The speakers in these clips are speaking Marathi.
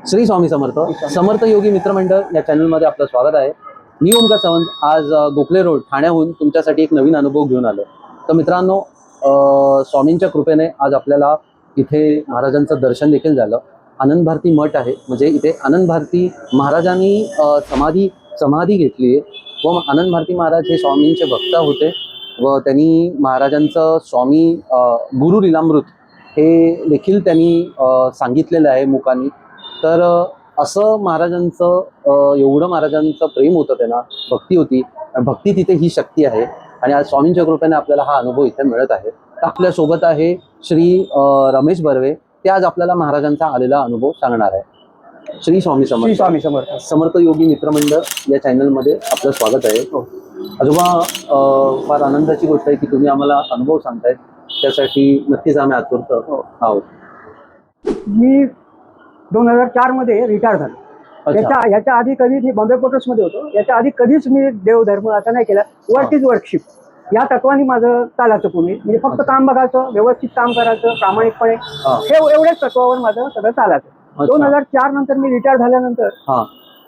श्री स्वामी समर्थ. समर्थ योगी मित्रमंडळ या चॅनलमध्ये आपलं स्वागत आहे. मी ओमकार सावंत आज गोखले रोड ठाण्याहून तुमच्यासाठी एक नवीन अनुभव घेऊन आलो. तर मित्रांनो, स्वामींच्या कृपेने आज आपल्याला इथे महाराजांचं दर्शन देखील झालं. आनंद भारती मठ आहे, म्हणजे इथे आनंद भारती महाराजांनी समाधी घेतली आहे व आनंद भारती महाराज हे स्वामींचे भक्त होते व त्यांनी महाराजांचं स्वामी गुरु लीलामृत हे देखील त्यांनी सांगितलेलं आहे मुखांनी. तर असं महाराजांचं एवढं महाराजांचं प्रेम होतं, त्यांना भक्ती होती. भक्ती तिथे ही शक्ती आहे आणि आज स्वामींच्या कृपेने आपल्याला हा अनुभव इथे मिळत आहे. तर आपल्या सोबत आहे श्री रमेश बर्वे. ते आज आपल्याला महाराजांचा आलेला अनुभव सांगणार आहे. श्री स्वामी समर्थ. श्री स्वामी समर्थ. समर्थ योगी मित्रमंडळ या चॅनलमध्ये आपलं स्वागत आहे. आजोबा, फार आनंदाची गोष्ट आहे की तुम्ही आम्हाला अनुभव सांगतायत, त्यासाठी नक्कीच आम्ही आतुरत आहोत. मी 2004 मध्ये रिटायर झालो. याच्या आधी कधीच मी बॉम्बे पोर्ट्समध्ये होतो. याच्या आधी कधीच मी देवधर्म असा नाही केला. वर्क इज वर्कशिप या तत्वाने माझं चालायचं पूर्वी. म्हणजे फक्त काम बघायचं, व्यवस्थित काम करायचं, प्रामाणिकपणे, हे एवढ्याच तत्वावर माझं सगळं चालायचं. 2004 नंतर मी रिटायर झाल्यानंतर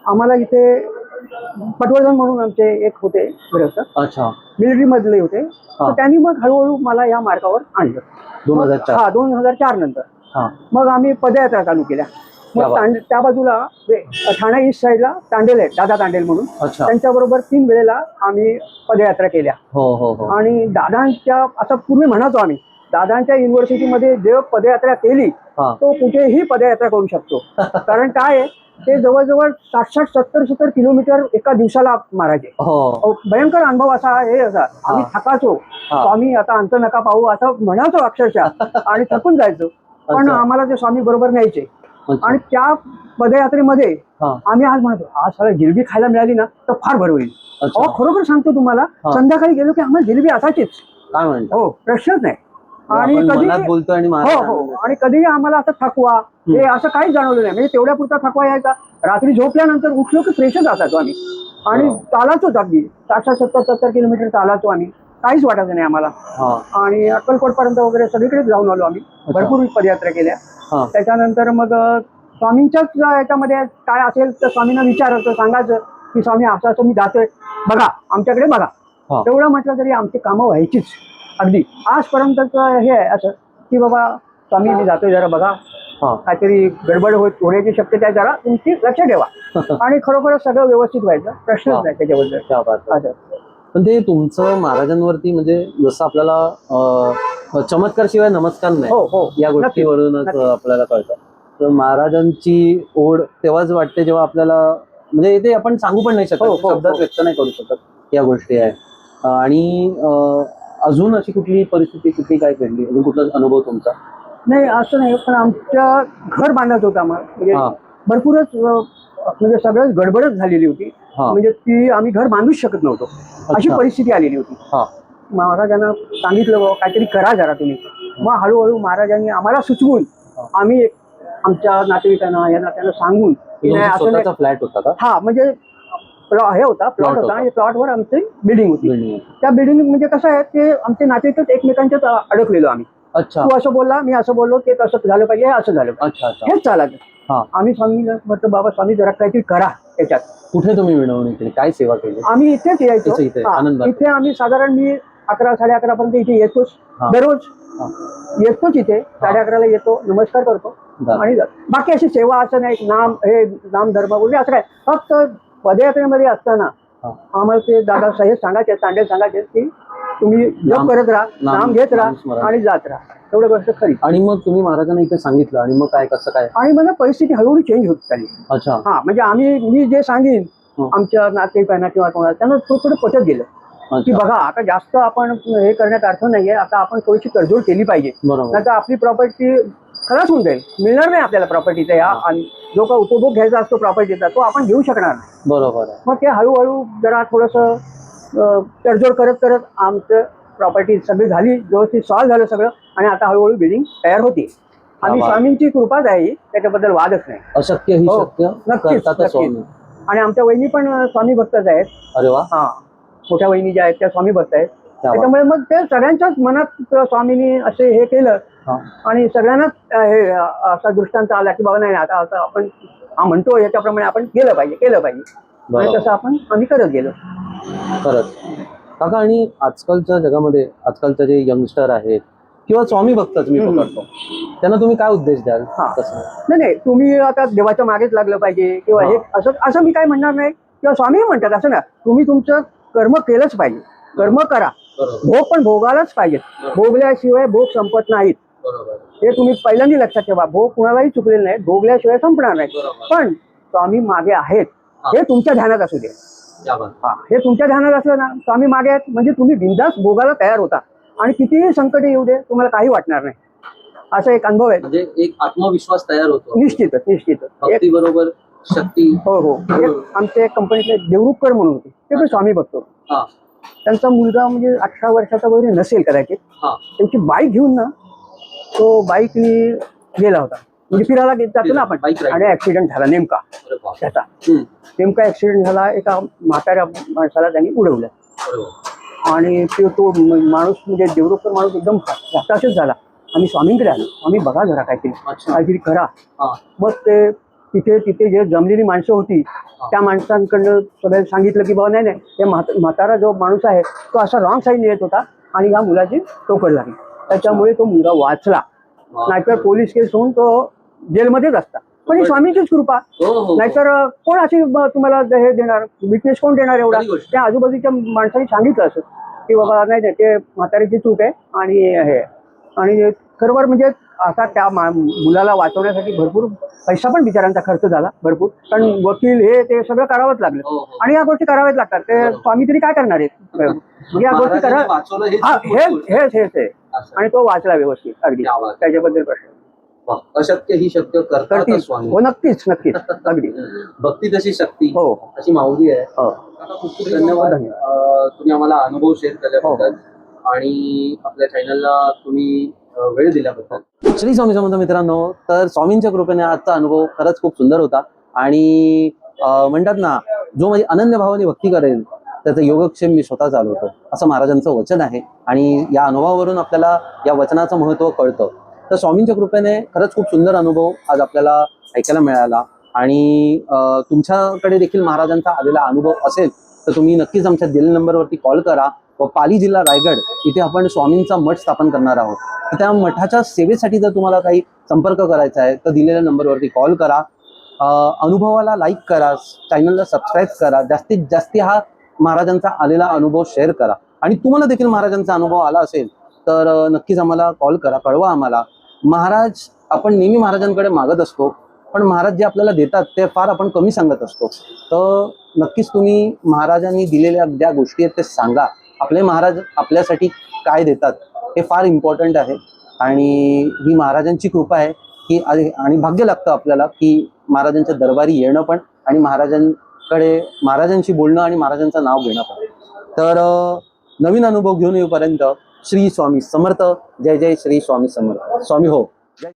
आम्हाला इथे पटवर्धन म्हणून आमचे एक होते गृहस्थ, मिलिटरी मधले होते. तर त्यांनी मग हळूहळू मला या मार्गावर आणलं 2004 नंतर. मग आम्ही पदयात्रा चालू केल्या. मग त्या बाजूला ठाणे ईस्ट साईडला तांडेल आहेत, दादा तांडेल म्हणून, त्यांच्याबरोबर 3 वेळेला आम्ही पदयात्रा केल्या. आणि दादांच्या, असं पूर्वी म्हणायचो आम्ही, दादांच्या युनिव्हर्सिटीमध्ये जे पदयात्रा केली तो कुठेही पदयात्रा करू शकतो. कारण काय आहे, ते जवळजवळ 60-70 किलोमीटर एका दिवसाला मारायचे. भयंकर अनुभव असा हे असा. आम्ही थकायचो, स्वामी आता अंत नका पाहू असं म्हणायचो अक्षरशः, आणि थकून जायचो. पण आम्हाला ते स्वामी बरोबर न्यायचे. आणि त्या पदयात्रेमध्ये आम्ही आज म्हणतो, आज साला जिलेबी खायला मिळाली ना तर फार बरं होईल. खरोखर सांगतो तुम्हाला, संध्याकाळी गेलो की आम्हाला जिलेबी असायचीच. हो, प्रश्नच नाही. आणि कधी आणि कधीही आम्हाला असं थकवा हे असं काहीच जाणवलं नाही. म्हणजे तेवढ्या पुरता थकवा यायचा. रात्री झोपल्यानंतर उठलो की फ्रेशच असायचो आम्ही. आणि चालायचोच अगदी 60-70 किलोमीटर चालायचो आम्ही. काहीच वाटायचं नाही आम्हाला. आणि अक्कलकोट पर्यंत वगैरे सगळीकडे जाऊन आलो आम्ही. भरपूर पदयात्रा केल्या. त्याच्यानंतर मग स्वामींच्याच याच्यामध्ये काय असेल तर स्वामींना विचारायचं, सांगायचं की स्वामी असं असं मी जातोय, बघा आमच्याकडे बघा. तेवढं म्हटलं तरी आमची कामं व्हायचीच. अगदी आजपर्यंतच हे आहे असं की बाबा स्वामी मी जातोय, जरा बघा, काहीतरी गडबड होण्याची शक्यता आहे, जरा तुमची लक्ष ठेवा. आणि खरोखरच सगळं व्यवस्थित व्हायचं, प्रश्नच नाही त्याच्याबद्दल. पण ते तुमचं महाराजांवरती, म्हणजे जसं आपल्याला चमत्कार शिवाय नमस्कार नाही, या गोष्टीवरूनच आपल्याला कळतं. तर महाराजांची ओढ तेव्हाच वाटते जेव्हा आपल्याला, म्हणजे ते आपण सांगू पण नाही शकत, शब्दात व्यक्त नाही करू शकत या गोष्टी आहे. आणि अजून अशी कुठली परिस्थिती, कुठली काय घडली, अजून कुठला अनुभव तुमचा? नाही असं नाही, पण आमच्या घर बांधत होतं आम्हाला, म्हणजे भरपूरच, म्हणजे सगळं गडबडच झालेली होती. म्हणजे ती आम्ही घर बांधूच शकत नव्हतो, अशी परिस्थिती आलेली होती. महाराजांना सांगितलं काहीतरी करा जरा तुम्ही. मग हळूहळू महाराजांनी आम्हाला सुचवून, आम्ही आमच्या नातेवाईकांना या नात्यांना सांगून, स्वतःचा फ्लॅट होता का? हा, म्हणजे हे होता, प्लॉट होता. आणि प्लॉटवर आमची बिल्डिंग होती. त्या बिल्डिंग म्हणजे कसं आहे, ते आमचे नातेवाईक एकमेकांच्याच अडकलेलो आम्ही. तू असं बोलला, मी असं बोललो, ते तसं झालं पाहिजे, हे असं झालं पाहिजे, हेच चालायचं. आम्ही स्वामी म्हटलं, बाबा स्वामी जरा काहीतरी करा याच्यात. कुठे तुम्ही विनवणी केली, काय सेवा केली? आम्ही इथेच यायचो. इथे आम्ही साधारण मी 11-11:30 पर्यंत इथे येतोच. दररोज येतोच इथे. 11:30ला येतो, नमस्कार करतो आणि बाकी अशी सेवा असं नाही, नाम धर्म वगैरे असं काय. फक्त पदयात्रेमध्ये असताना आम्हाला ते दादा साहेब सांगायचे, तांडेल सांगायचे की तुम्ही जप करत राहा, नाम घेत राहा आणि जात राहा. एवढं गोष्ट खरी. आणि मग तुम्ही महाराजांना इथे सांगितलं, आणि मग काय, कसं काय? आणि मग परिस्थिती हळूहळू चेंज होत चालली. म्हणजे मी जे सांगेन आमच्या नातेवाईकांना किंवा कोणाला, त्यांना थोडं पटत गेलं की बघा आता जास्त आपण हे करण्यात अर्थ नाहीये, आता आपण थोडीशी तडजोड केली पाहिजे. नाही तर आपली प्रॉपर्टी खलास होऊन जाईल, मिळणार नाही आपल्याला प्रॉपर्टीचा. आणि जो का उपभोग घ्यायचा असतो प्रॉपर्टीचा, तो आपण घेऊ शकणार नाही. बरोबर. मग ते हळूहळू जरा थोडंसं तडजोड करत करत आमचं प्रॉपर्टी सगळी झाली, व्यवस्थित सॉल्व्ह झालं सगळं. आणि आता हळूहळू बिल्डिंग तयार होती. आणि स्वामींची कृपाच आहे, त्याच्याबद्दल वादच नाही. अशक्य ही शक्य, नक्कीच. आणि आमच्या वहिनी पण स्वामी भक्तच आहेत. अरे वा. मोठ्या वहिनी ज्या आहेत त्या स्वामी भक्त आहेत. त्याच्यामुळे मग ते सगळ्यांच्याच मनात स्वामींनी असे हे केलं हा. आणि सगळ्यांनाच हे असा दृष्टांत आला की बाबा नाही आता आता आपण म्हणतो याच्याप्रमाणे आपण केलं पाहिजे आणि बरोबर. तसं आम्ही करत गेलो. खरंच काका. आणि आजकालच्या जगामध्ये आजकालचे जे यंगस्टर आहेत किंवा स्वामी भक्तच मी पकडतो, त्यांना तुम्ही काय उद्देश द्याल? हा. कसं? नाही तुम्ही आता देवाच्या मागेच लागलं पाहिजे किंवा हे असं मी काय म्हणणार नाही, किंवा स्वामी म्हणतात असं ना. तुम्ही तुमचं कर्म केलंच पाहिजे, कर्म करा, भोग पण भोगायलाच पाहिजे. भोगल्याशिवाय भोग संपत नाहीत. हे तुम्ही पहिल्यांदा लक्षात ठेवा. भोग कुणालाही चुकलेले नाहीत, भोगल्याशिवाय संपणार नाही. पण स्वामी मागे आहेत हे तुमच्या ध्यानात असू दे. हा, हे तुमच्या ध्यानात असलं ना, स्वामी मागे आहेत म्हणजे तुम्ही बिनधास्त भोगायला तयार होता आणि कितीही संकट येऊ दे तुम्हाला काही वाटणार नाही. असा एक अनुभव आहे. म्हणजे एक आत्मविश्वास तयार होतो. निश्चितच बरोबर. शक्ती. हो. आमच्या कंपनीतले देवरुखकर म्हणून होते, ते पण स्वामी भक्त होते. त्यांचा मुलगा म्हणजे 18 वर्षाचा वगैरे नसेल कदाचित. त्यांची बाईक घेऊन ना तो बाईकनी गेला होता, म्हणजे फिरायला जातो ना आपण, आणि ऍक्सिडेंट झाला नेमका त्याचा. नेमका ऍक्सिडेंट झाला, एका म्हाताऱ्या माणसाला त्यांनी उडवलं. आणि तो माणूस म्हणजे देवरुखकर माणूस एकदम हताशच झाला. आम्ही स्वामींकडे आलो, आम्ही बघा जरा काहीतरी करा. मग ते तिथे जे जमलेली माणसं होती त्या माणसांकडनं सगळ्यांनी सांगितलं की बाबा नाही ते म्हातारा जो माणूस आहे तो असा रॉंग साईडने येत होता आणि या मुलाची ठोकर लागली, त्याच्यामुळे तो मुलगा वाचला. नाहीतर पोलीस केस होऊन तो जेलमध्येच असता. पण ही स्वामींचीच कृपा. नाहीतर कोण अशी तुम्हाला हे देणार, विटनेस कोण देणार एवढा? त्या आजूबाजूच्या माणसांनी सांगितलं असं की बाबा नाही ते म्हातारीची चूक आहे आणि खरोखर म्हणजे आता त्या मुलाला वाचवण्यासाठी भरपूर पैसा पण बिचारांचा खर्च झाला भरपूर. कारण वकील हे ते सगळं करावंच लागलं आणि या गोष्टी कराव्याच लागतात. ते स्वामी तरी काय करणार आहेत, म्हणजे या गोष्टी करा. हेच आहे. आणि तो वाचला व्यवस्थित अगदी, त्याच्याबद्दल प्रश्न. अशक्य ही शक्य करतात स्वामी. हो, नक्कीच अगदी. भक्ती तशी शक्ती, हो, अशी माऊली आहे. खूप धन्यवाद. तुम्ही आम्हाला अनुभव शेअर केल्याबद्दल आणि आपल्या चॅनलला तुम्ही वेळ दिल्याबद्दल. श्री स्वामी समर्थ मित्रांनो. तर स्वामींच्या कृपेने आजचा अनुभव खरंच खूप सुंदर होता. आणि म्हणतात ना, जो म्हणजे अनन्य भावाने भक्ती करेल त्याचं योगक्षेम मी स्वतः चालवतो, असं महाराजांचं वचन आहे. आणि या अनुभवावरून आपल्याला या वचनाचं महत्त्व कळतं. तर स्वामींच्या कृपेने खरंच खूप सुंदर अनुभव आज आपल्याला ऐकायला मिळाला. आणि तुमच्याकडे देखील महाराजांचा आलेला अनुभव असेल तर तुम्ही नक्कीच आमच्या दिलेल्या नंबरवरती कॉल करा. व पाली जिल्हा रायगड इथे आपण स्वामींचा मठ स्थापन करणार आहोत. तर त्या मठाच्या सेवेसाठी जर तुम्हाला काही संपर्क करायचा आहे तर दिलेल्या नंबरवरती कॉल करा. अनुभवाला लाईक करा, चॅनलला सबस्क्राईब करा, जास्तीत जास्त हा महाराजांचा आलेला अनुभव शेअर करा. आणि तुम्हाला देखील महाराजांचा अनुभव आला असेल तर नक्कीच आम्हाला कॉल करा, कळवा आम्हाला. महाराज आपण नेहमी महाराजांकडे मागत असतो, पण महाराज जे आपल्याला देतात ते फार आपण कमी सांगत असतो. तर नक्कीच तुम्ही महाराजांनी दिलेल्या ज्या गोष्टी आहेत ते सांगा. आपले महाराज आपल्यासाठी काय देतात हे फार इम्पॉर्टंट आहे. आणि ही महाराजांची कृपा आहे की आणि भाग्य लागतं आपल्याला की महाराजांच्या दरबारी येणं पण आणि महाराजांशी बोलणं आणि महाराजांचं नाव घेणं पण. तर नवीन अनुभव घेऊन येऊपर्यंत श्री स्वामी समर्थ. जय जय श्री स्वामी समर्थ. स्वामी हो. जय.